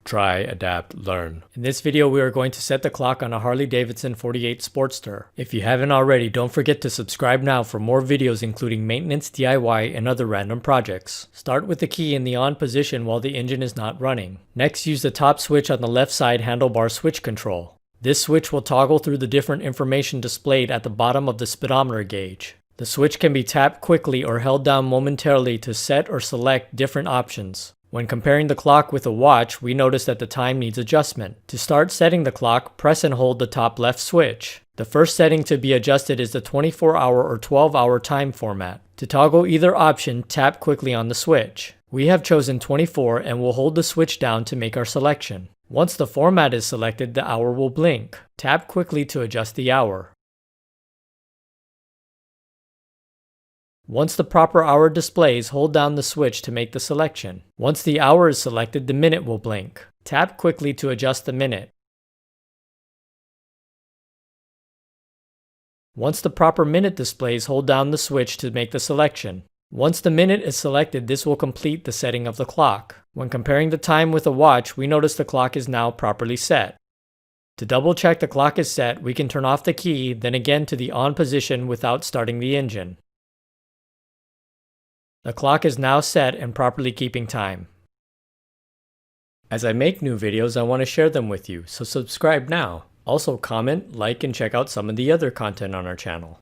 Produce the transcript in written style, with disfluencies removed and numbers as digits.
Try, adapt, learn. In this video, we are going to set the clock on a Harley-Davidson 48 Sportster. If you haven't already, don't forget to subscribe now for more videos including maintenance, DIY, and other random projects. Start with the key in the on position while the engine is not running. Next, use the top switch on the left side handlebar switch control. This switch will toggle through the different information displayed at the bottom of the speedometer gauge. The switch can be tapped quickly or held down momentarily to set or select different options. When comparing the clock with a watch, we notice that the time needs adjustment. To start setting the clock, press and hold the top left switch. The first setting to be adjusted is the 24-hour or 12-hour time format. To toggle either option, tap quickly on the switch. We have chosen 24 and will hold the switch down to make our selection. Once the format is selected, the hour will blink. Tap quickly to adjust the hour. Once the proper hour displays, hold down the switch to make the selection. Once the hour is selected, the minute will blink. Tap quickly to adjust the minute. Once the proper minute displays, hold down the switch to make the selection. Once the minute is selected, this will complete the setting of the clock. When comparing the time with a watch, we notice the clock is now properly set. To double check the clock is set, we can turn off the key, then again to the on position without starting the engine. The clock is now set and properly keeping time. As I make new videos, I want to share them with you, so subscribe now. Also comment, like, and check out some of the other content on our channel.